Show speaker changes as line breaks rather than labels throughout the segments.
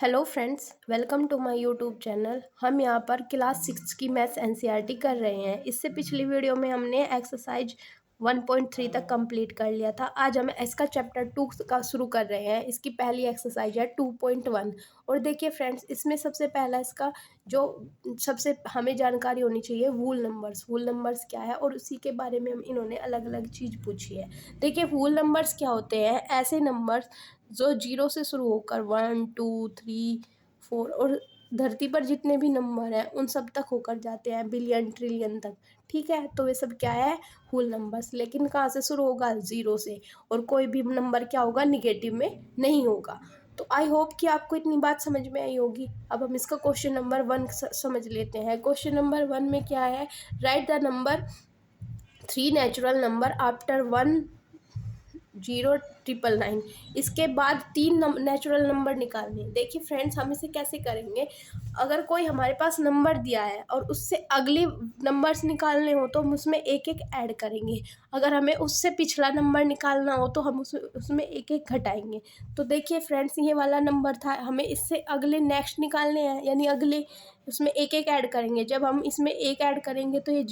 Hello friends, welcome to my YouTube channel. हम यहाँ पर क्लास 6 की मैथ्स एनसीईआरटी कर रहे हैं। इससे पिछली वीडियो में हमने एक्सरसाइज 1.3 तक कंप्लीट कर लिया था। आज हम इसका चैप्टर 2 का शुरू कर रहे हैं। इसकी पहली एक्सरसाइज है 2.1। और देखिए फ्रेंड्स, इसमें सबसे पहला इसका जो सबसे हमें जानकारी होनी चाहिए वूल नंबर्स क्या है, और उसी के बारे में हम इन्होंने अलग अलग चीज़ पूछी है। देखिए वूल नंबर्स क्या होते हैं, ऐसे नंबर्स जो 0 से शुरू होकर 1 2 3 4 और धरती पर जितने भी नंबर हैं उन सब तक होकर जाते हैं बिलियन ट्रिलियन तक। ठीक है, तो ये सब क्या है, होल नंबर्स। लेकिन कहाँ से शुरू होगा, 0 से। और कोई भी नंबर क्या होगा, निगेटिव में नहीं होगा। तो आई होप कि आपको इतनी बात समझ में आई होगी। अब हम इसका क्वेश्चन नंबर 1 समझ लेते हैं। क्वेश्चन नंबर 1 में क्या है, write the number 3 natural number after 1 0 triple 9। इसके बाद 3 नेचुरल नंबर निकालने। देखिए फ्रेंड्स, हम इसे कैसे करेंगे, अगर कोई हमारे पास नंबर दिया है और उससे अगले नंबर्स निकालने हो तो हम उसमें एक एक ऐड करेंगे। अगर हमें उससे पिछला नंबर निकालना हो तो हम उसमें एक एक घटाएंगे। तो देखिए फ्रेंड्स, ये वाला नंबर था, हमें इससे अगले नेक्स्ट निकालने हैं, यानी अगले उसमें एक एक ऐड करेंगे। जब हम इसमें एक ऐड करेंगे तो ये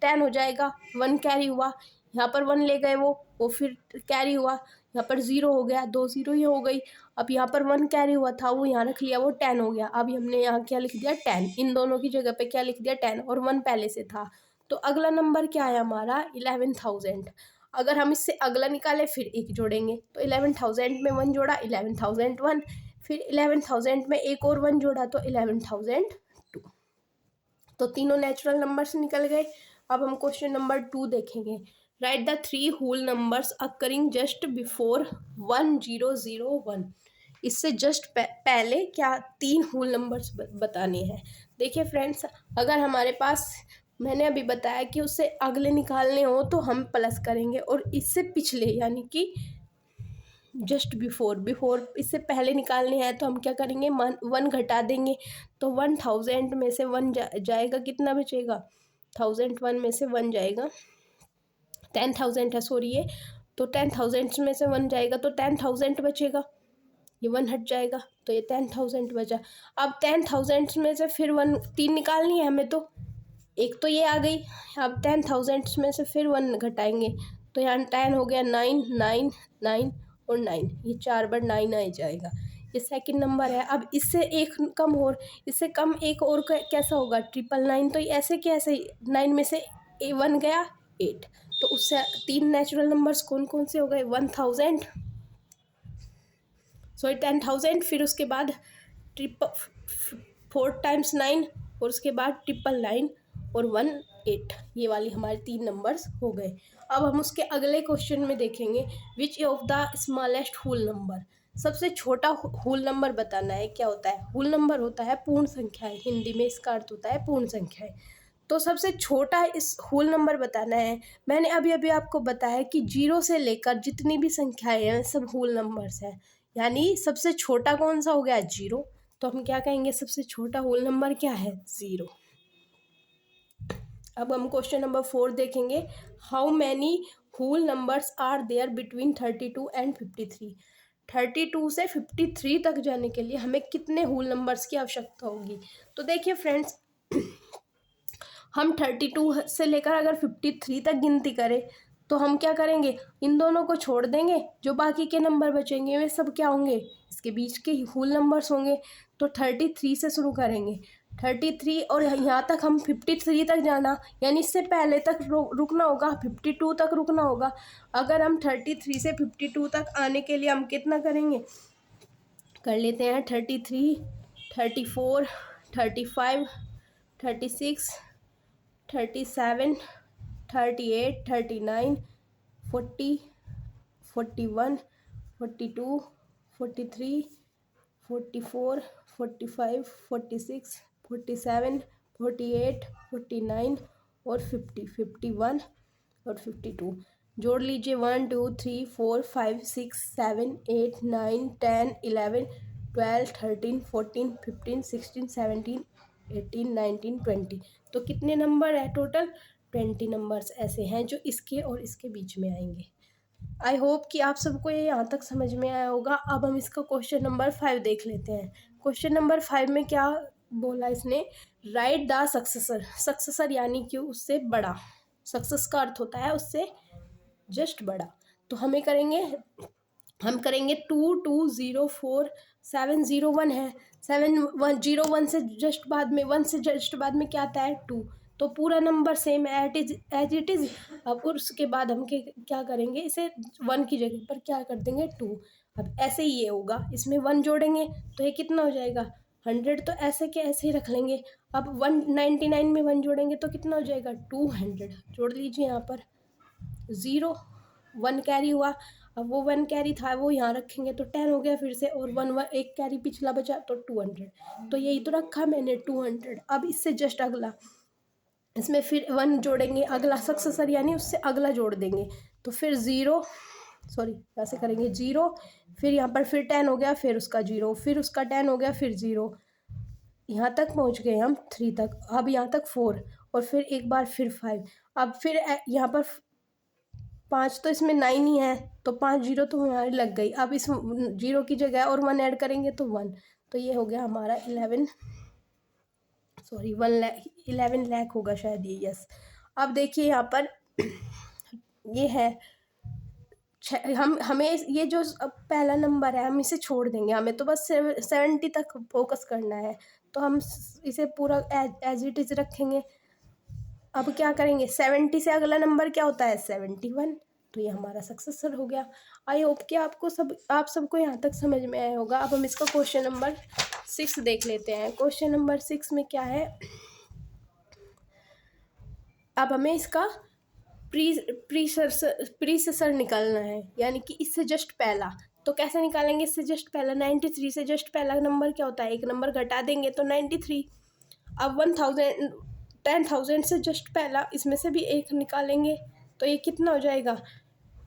10 हो जाएगा, 1 कैरी हुआ। यहाँ पर 1 ले गए वो फिर कैरी हुआ। यहाँ पर 0 हो गया, 2 0 ही हो गई। अब यहाँ पर 1 कैरी हुआ था, वो यहाँ रख लिया, वो 10 हो गया। अब हमने यहाँ क्या लिख दिया, 10। इन दोनों की जगह पे क्या लिख दिया, 10, और 1 पहले से था। तो अगला नंबर क्या है हमारा, 11,000। अगर हम इससे अगला निकाले फिर एक जोड़ेंगे, तो 11,000 में 1 जोड़ा, 11,001। फिर 11,000 में एक और 1 जोड़ा तो 11,002। तो तीनों नेचुरल नंबर्स निकल गए। अब हम क्वेश्चन नंबर 2 देखेंगे। Write the 3 whole numbers occurring just before 1001। इससे जस्ट पहले क्या 3 होल नंबर्स बताने हैं। देखिए फ्रेंड्स, अगर हमारे पास, मैंने अभी बताया कि उससे अगले निकालने हो तो हम प्लस करेंगे, और इससे पिछले यानी कि जस्ट बिफोर इससे पहले निकालने हैं तो हम क्या करेंगे, 1 घटा देंगे। तो 1000 में से 1 जाएगा, कितना बचेगा, 1001 में से 1 जाएगा, 10,000 है सॉरी ये। तो 10,000 में से 1 जाएगा तो 10,000 बचेगा, ये 1 हट जाएगा तो ये 10,000 बचा। अब 10,000 में से फिर 1 3 निकालनी है हमें, तो एक तो ये आ गई। अब 10,000 में से फिर 1 घटाएंगे तो यहाँ 10 हो गया, 9 9 9 और 9, ये 4 बार 9 आ जाएगा। ये सेकंड नंबर है। अब इससे एक कम और, इससे कम एक और कैसा होगा, 999। तो ऐसे कैसे, 9 में से 1 गया, 8। तो उससे 3 नेचुरल नंबर्स कौन कौन से हो गए, 1000 सॉरी 10,000, फिर उसके बाद 4 टाइम्स 9, और उसके बाद 999 और 18। ये वाली हमारे 3 नंबर्स हो गए। अब हम उसके अगले क्वेश्चन में देखेंगे, which of the smallest whole number. सबसे छोटा होल नंबर बताना है। क्या होता है, होल नंबर होता है पूर्ण संख्याएं, हिंदी में इसका अर्थ होता है पूर्ण संख्याएं। तो सबसे छोटा इस होल नंबर बताना है। मैंने अभी अभी आपको बताया कि 0 से लेकर जितनी भी संख्याएं हैं सब होल नंबर्स हैं, यानी सबसे छोटा कौन सा हो गया, 0। तो हम क्या कहेंगे, सबसे छोटा होल नंबर क्या है, 0। अब हम क्वेश्चन नंबर 4 देखेंगे। How many whole numbers are there between 32 and 53। 32 से 53 तक जाने के लिए हमें कितने होल नंबर्स की आवश्यकता होगी। तो देखिए फ्रेंड्स, हम 32 से लेकर अगर 53 तक गिनती करें तो हम क्या करेंगे, इन दोनों को छोड़ देंगे, जो बाकी के नंबर बचेंगे वे सब क्या होंगे, इसके बीच के होल नंबर्स होंगे। तो 33 से शुरू करेंगे, 33, और यहाँ तक हम 53 तक जाना, यानी इससे पहले तक रुकना होगा, 52 तक रुकना होगा। अगर हम 33 से 52 तक आने के लिए हम कितना करेंगे, कर लेते हैं 33, 34, 35, 36, 37, 38, 39, 40, 41, 42, 43, 44, 45, 46, 47, 48, 49 और 50, 51 और 52। जोड़ लीजिए, 1 2 3 4 5 6 7 8 9 10 11 12 13 14 15 16 17 18 19 20। तो कितने नंबर है टोटल, 20 नंबर्स ऐसे हैं जो इसके और इसके बीच में आएंगे। आई होप कि आप सबको ये यहाँ तक समझ में आया होगा। अब हम इसका क्वेश्चन नंबर 5 देख लेते हैं। क्वेश्चन नंबर 5 में क्या बोला इसने, राइट द सक्सेसर। सक्सेसर यानी कि उससे बड़ा, सक्सेस का अर्थ होता है उससे जस्ट बड़ा। तो हम करेंगे 2 2 0 4 7 0 1 है, 7 1 0 1 से जस्ट बाद में, 1 से जस्ट बाद में क्या आता है 2, तो पूरा number same as it is. अब उसके बाद हम क्या करेंगे, इसे 1 की जगह पर क्या कर देंगे 2। अब ऐसे ही ये होगा, इसमें 1 जोड़ेंगे तो ये कितना हो जाएगा 100, तो ऐसे के ऐसे ही रख लेंगे। अब 199 में 1 जोड़ेंगे तो कितना हो जाएगा 200, जोड़ लीजिए यहाँ पर 0, 1 कैरी हुआ। अब वो 1 कैरी था वो यहाँ रखेंगे तो 10 हो गया फिर से, और 1 1 एक कैरी पिछला बचा तो 200, तो यही तो रखा मैंने 200। अब इससे जस्ट अगला, इसमें फिर 1 जोड़ेंगे, अगला सक्सेसर यानी उससे अगला जोड़ देंगे, तो फिर 0, सॉरी ऐसे करेंगे 0, फिर यहाँ पर फिर 10 हो गया, फिर उसका 0, फिर उसका 10 हो गया, फिर 0, यहाँ तक पहुँच गए हम 3 तक। अब यहाँ तक 4, और फिर एक बार फिर 5, अब फिर यहाँ पर 5 तो इसमें 9 ही है, तो 5 0 तो हमारी लग गई। अब इस 0 की जगह और 1 ऐड करेंगे तो 1, तो ये हो गया हमारा 11, सॉरी 11 लाख होगा शायद ये, यस। अब देखिए यहाँ पर ये है हमें ये जो पहला नंबर है हम इसे छोड़ देंगे, हमें तो बस 70 तक फोकस करना है, तो हम इसे पूरा एज इट इज रखेंगे। अब क्या करेंगे, 70 से अगला नंबर क्या होता है 71, तो ये हमारा सक्सेसर हो गया। आई होप कि आप सबको यहाँ तक समझ में आया होगा। अब हम इसका क्वेश्चन नंबर 6 देख लेते हैं। क्वेश्चन नंबर 6 में क्या है, अब हमें इसका प्रीसेसर निकालना है, यानी कि इससे जस्ट पहला। तो कैसे निकालेंगे इससे जस्ट पहला, 93 से जस्ट पहला नंबर क्या होता है, एक नंबर घटा देंगे तो 93। अब 10,000 से जस्ट पहला, इसमें से भी एक निकालेंगे तो ये कितना हो जाएगा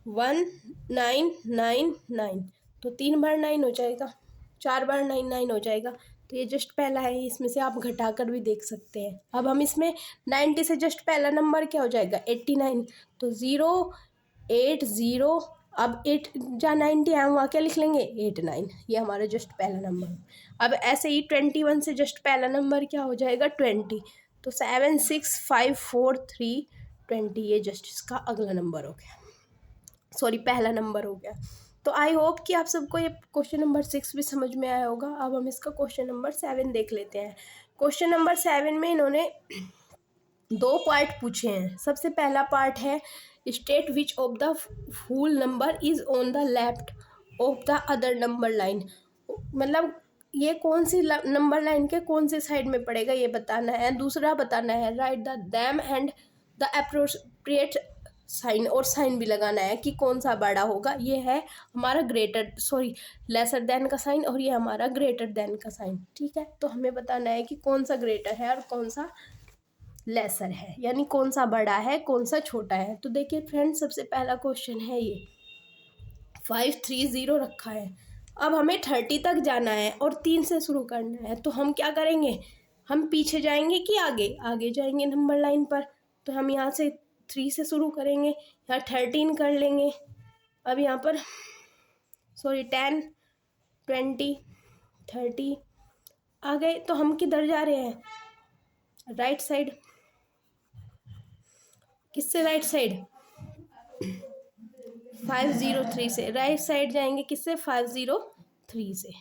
1999, तो 3 बार 9 हो जाएगा, 4 बार 9 9 हो जाएगा, तो ये जस्ट पहला है, इसमें से आप घटा कर भी देख सकते हैं। अब हम इसमें 90 से जस्ट पहला नंबर क्या हो जाएगा 89, तो 080, अब 8 जहाँ 90 है हम वहाँ क्या लिख लेंगे 89, ये हमारा जस्ट पहला नंबर। अब ऐसे ही 21 से जस्ट पहला नंबर क्या हो जाएगा 20, तो 7654320, ये जस्ट इसका अगला नंबर हो गया, सॉरी पहला नंबर हो गया। तो आई होप कि आप सबको ये क्वेश्चन नंबर 6 भी समझ में आया होगा। अब हम इसका क्वेश्चन नंबर 7 देख लेते हैं। क्वेश्चन नंबर 7 में इन्होंने 2 पार्ट पूछे हैं। सबसे पहला पार्ट है state which of the full number is on the left of the other number line, मतलब ये कौन सी नंबर लाइन के कौन से साइड में पड़ेगा ये बताना है। दूसरा बताना है write the them and the appropriate sign, और साइन भी लगाना है कि कौन सा बड़ा होगा। ये है हमारा लेसर देन का साइन, और ये हमारा ग्रेटर देन का साइन, ठीक है। तो हमें बताना है कि कौन सा ग्रेटर है और कौन सा लेसर है, यानी कौन सा बड़ा है कौन सा छोटा है। तो देखिए फ्रेंड्स, सबसे पहला क्वेश्चन है ये 530 रखा है। अब हमें 30 तक जाना है और 3 से शुरू करना है, तो हम क्या करेंगे, हम पीछे जाएंगे कि आगे जाएंगे नंबर लाइन पर। तो हम यहाँ से 3 से शुरू करेंगे, यहाँ 13 कर लेंगे। अब यहाँ पर 10 20 30 आ गए, तो हम किधर जा रहे हैं राइट साइड, किससे राइट साइड 503 से राइट साइड जाएंगे, किससे 503 से,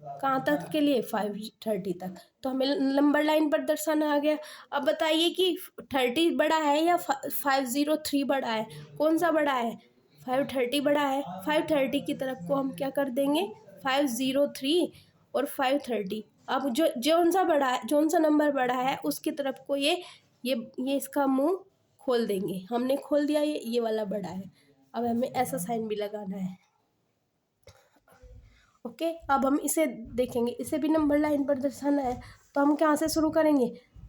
कहाँ तक के लिए 530 तक। तो हमें नंबर लाइन पर दर्शाना आ गया। अब बताइए कि 30 बड़ा है या 503 बड़ा है, कौन सा बड़ा है 530 बड़ा है। 530 की तरफ को हम क्या कर देंगे 503 और 530। अब जौन सा बड़ा है, जौन सा नंबर बड़ा है उसकी तरफ को ये इसका मुंह खोल देंगे। हमने खोल दिया, ये वाला बड़ा है। अब हमें ऐसा साइन भी लगाना है, ओके। अब हम इसे देखेंगे, इसे भी नंबर लाइन पर दर्शाना है। तो हम कहाँ से शुरू करेंगे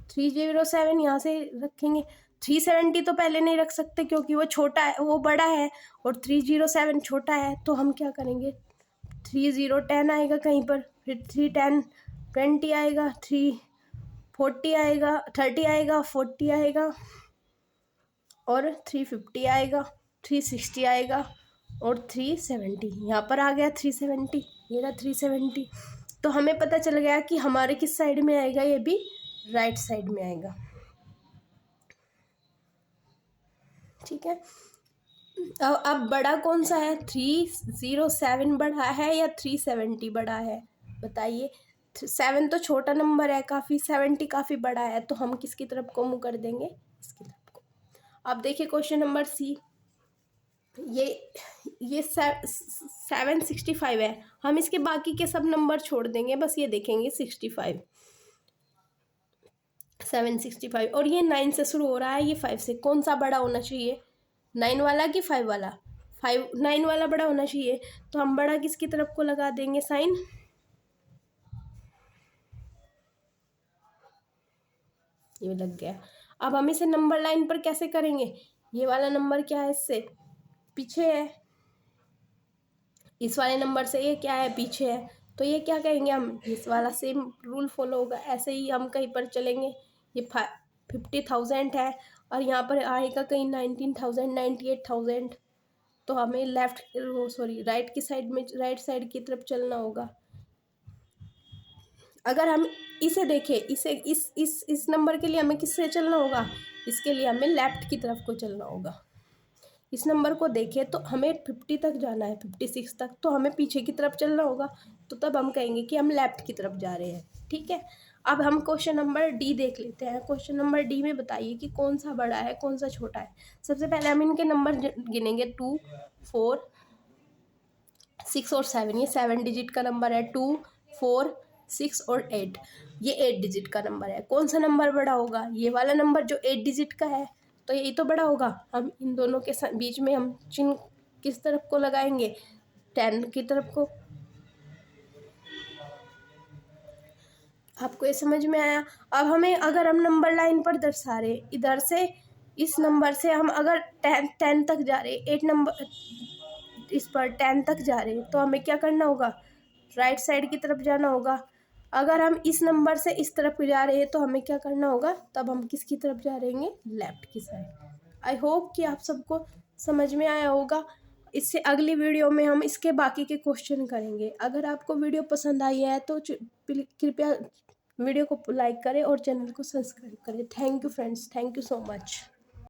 307 यहाँ से रखेंगे। 370 तो पहले नहीं रख सकते क्योंकि वो छोटा है, वो बड़ा है, और 307 छोटा है। तो हम क्या करेंगे 3010 आएगा कहीं पर, फिर 310 20 आएगा, 340 आएगा, 30 आएगा, 40 आएगा, और 350 आएगा, 360 आएगा, और 370, यहाँ पर आ गया 370, ये रहा 370। तो हमें पता चल गया कि हमारे किस साइड में आएगा, ये भी राइट साइड में आएगा। ठीक है, अब बड़ा कौन सा है, 307 बड़ा है या 370 बड़ा है, बताइए। 7 तो छोटा नंबर है काफ़ी, 70 काफ़ी बड़ा है, तो हम किसकी तरफ को मुँह कर देंगे, इसकी तरफ को। अब देखिए क्वेश्चन नंबर सी, ये 765 है, हम इसके बाकी के सब नंबर छोड़ देंगे, बस ये देखेंगे 65, 765। और ये 9 से शुरू हो रहा है, ये 5 से, कौन सा बड़ा होना चाहिए, 9 वाला कि 5 वाला, 9 वाला बड़ा होना चाहिए। तो हम बड़ा किसकी तरफ को लगा देंगे साइन, ये लग गया। अब हम इसे नंबर लाइन पर कैसे करेंगे, ये वाला नंबर क्या है, इससे पीछे है, इस वाले नंबर से ये क्या है, पीछे है, तो ये क्या कहेंगे हम, इस वाला सेम रूल फॉलो होगा। ऐसे ही हम कहीं पर चलेंगे, ये 50,000 है और यहाँ पर आएगा कहीं 19,000, 98,000, तो हमें राइट की साइड में, राइट साइड की तरफ चलना होगा। अगर हम इसे देखें, इस नंबर के लिए हमें किससे चलना होगा, इसके लिए हमें लेफ्ट की तरफ को चलना होगा। इस नंबर को देखें तो हमें 50 तक जाना है, 56 तक, तो हमें पीछे की तरफ चलना होगा, तो तब हम कहेंगे कि हम लेफ्ट की तरफ जा रहे हैं। ठीक है, अब हम क्वेश्चन नंबर डी देख लेते हैं। क्वेश्चन नंबर डी में बताइए कि कौन सा बड़ा है, कौन सा छोटा है। सबसे पहले हम इनके नंबर गिनेंगे, 2, 4, 6 और 7, ये 7 डिजिट का नंबर है, 2, 4, 6 और 8, ये 8 डिजिट का नंबर है। कौन सा नंबर बड़ा होगा, ये वाला नंबर जो 8 डिजिट का है, तो यही तो बड़ा होगा। हम इन दोनों के बीच में हम चिन्ह किस तरफ को लगाएंगे, 10 की तरफ को। आपको ये समझ में आया। अब हमें, अगर हम नंबर लाइन पर दर्शा रहे, इधर से इस नंबर से हम अगर 10 तक जा रहे, 8 नंबर इस पर 10 तक जा रहे, तो हमें क्या करना होगा, राइट साइड की तरफ जाना होगा। अगर हम इस नंबर से इस तरफ जा रहे हैं तो हमें क्या करना होगा, तब हम किसकी तरफ जा रहे हैं, लेफ्ट की साइड। आई होप कि आप सबको समझ में आया होगा। इससे अगली वीडियो में हम इसके बाकी के क्वेश्चन करेंगे। अगर आपको वीडियो पसंद आई है तो कृपया वीडियो को लाइक करें और चैनल को सब्सक्राइब करें। Thank you friends, thank you so much.